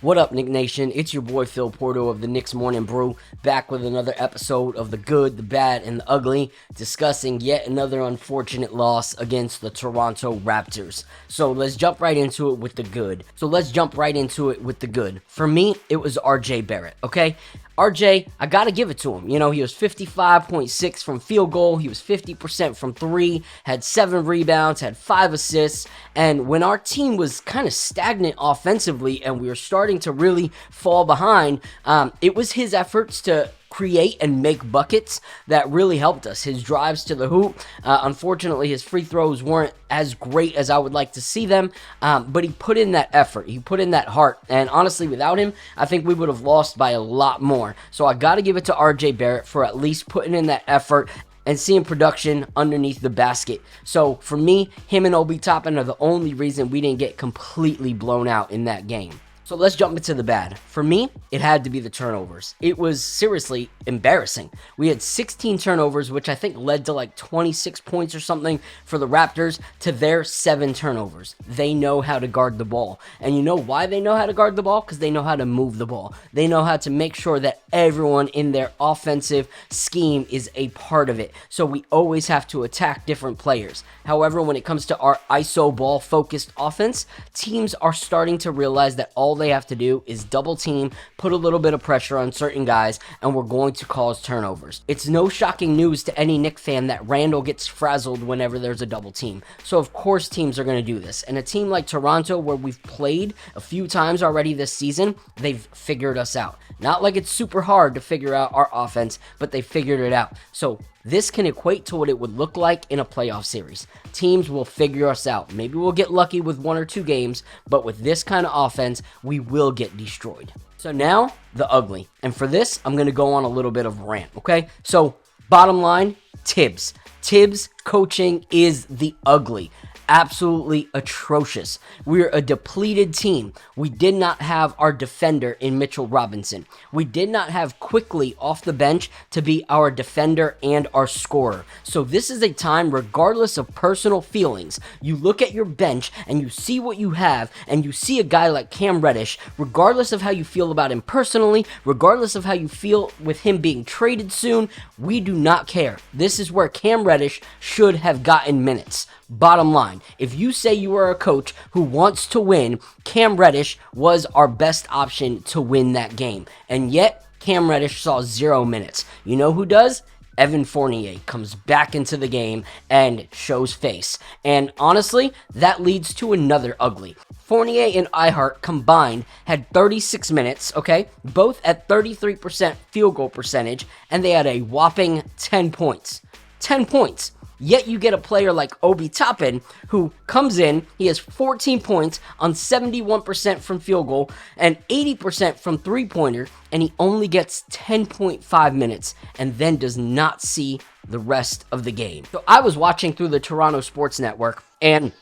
What up, Knick Nation? It's your boy Phil Porto of the Knicks Morning Brew, back with another episode of the good, the bad, and the ugly, discussing yet another unfortunate loss against the Toronto Raptors. So let's jump right into it with the good. For me, it was RJ Barrett, okay? RJ, I gotta give it to him. You know, he was 55.6 from field goal. He was 50% from three, had 7 rebounds, had 5 assists. And when our team was kind of stagnant offensively and we were starting to really fall behind, it was his efforts to create and make buckets that really helped us. His drives to the hoop, unfortunately his free throws weren't as great as I would like to see them, but he put in that effort, he put in that heart, and honestly without him I think we would have lost by a lot more. So I gotta give it to RJ Barrett for at least putting in that effort and seeing production underneath the basket. So for me, him and Obi Toppin are the only reason we didn't get completely blown out in that game. So let's jump into the bad. For me, it had to be the turnovers. It was seriously embarrassing. We had 16 turnovers, which I think led to like 26 points or something for the Raptors to their 7 turnovers. They know how to guard the ball. And you know why they know how to guard the ball? Because they know how to move the ball. They know how to make sure that everyone in their offensive scheme is a part of it. So we always have to attack different players. However, when it comes to our ISO ball focused offense, teams are starting to realize that all they have to do is double team, put a little bit of pressure on certain guys, and we're going to cause turnovers. It's no shocking news to any Knicks fan that Randall gets frazzled whenever there's a double team. So of course teams are going to do this. And a team like Toronto, where we've played a few times already this season, they've figured us out. Not like it's super hard to figure out our offense, but they figured it out. So this can equate to what it would look like in a playoff series. Teams will figure us out. Maybe we'll get lucky with 1 or 2 games, but with this kind of offense, we will get destroyed. So now, the ugly. And for this, I'm going to go on a little bit of a rant, okay? So, bottom line, Tibbs. Tibbs coaching is the ugly. Absolutely atrocious. We're a depleted team. We did not have our defender in Mitchell Robinson. We did not have Quickly off the bench to be our defender and our scorer. So this is a time, regardless of personal feelings, you look at your bench and you see what you have, and you see a guy like Cam Reddish, regardless of how you feel about him personally, regardless of how you feel with him being traded soon, we do not care. This is where Cam Reddish should have gotten minutes. Bottom line, if you say you are a coach who wants to win, Cam Reddish was our best option to win that game. And yet, Cam Reddish saw 0 minutes. You know who does? Evan Fournier comes back into the game and shows face. And honestly, that leads to another ugly. Fournier and Ihart combined had 36 minutes, okay? Both at 33% field goal percentage, and they had a whopping 10 points. 10 points. Yet you get a player like Obi Toppin who comes in, he has 14 points on 71% from field goal and 80% from three-pointer, and he only gets 10.5 minutes and then does not see the rest of the game. So I was watching through the Toronto Sports Network, and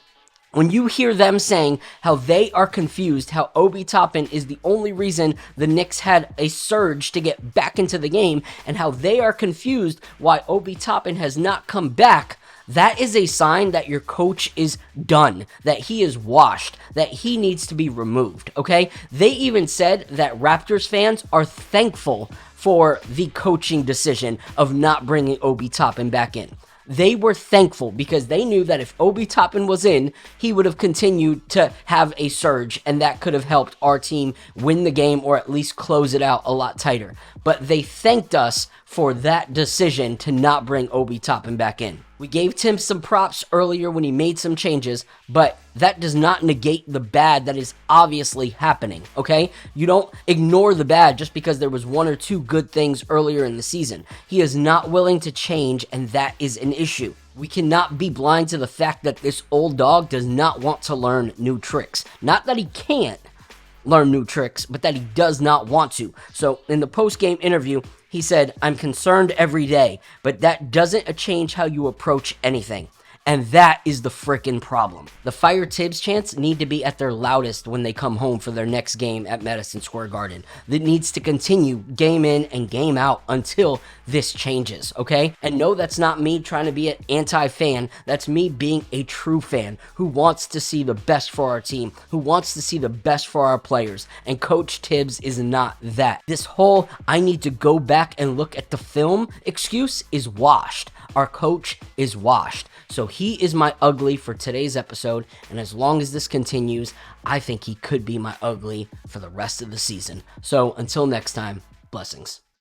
when you hear them saying how they are confused, how Obi Toppin is the only reason the Knicks had a surge to get back into the game, and how they are confused why Obi Toppin has not come back, that is a sign that your coach is done, that he is washed, that he needs to be removed, okay? They even said that Raptors fans are thankful for the coaching decision of not bringing Obi Toppin back in. They were thankful because they knew that if Obi Toppin was in, he would have continued to have a surge, and that could have helped our team win the game or at least close it out a lot tighter. But they thanked us for that decision to not bring Obi Toppin back in. We gave Tim some props earlier when he made some changes, but that does not negate the bad that is obviously happening, okay? You don't ignore the bad just because there was 1 or 2 good things earlier in the season. He is not willing to change, and that is an issue. We cannot be blind to the fact that this old dog does not want to learn new tricks. Not that he can't learn new tricks, but that he does not want to. So in the post-game interview, he said, "I'm concerned every day, but that doesn't change how you approach anything." And that is the frickin' problem. The fire Tibbs chants need to be at their loudest when they come home for their next game at Madison Square Garden. That needs to continue game in and game out until this changes, okay? And no, that's not me trying to be an anti-fan. That's me being a true fan who wants to see the best for our team, who wants to see the best for our players. And Coach Tibbs is not that. This whole I need to go back and look at the film excuse is washed. Our coach is washed. So he is my ugly for today's episode, and as long as this continues, I think he could be my ugly for the rest of the season. So until next time, blessings.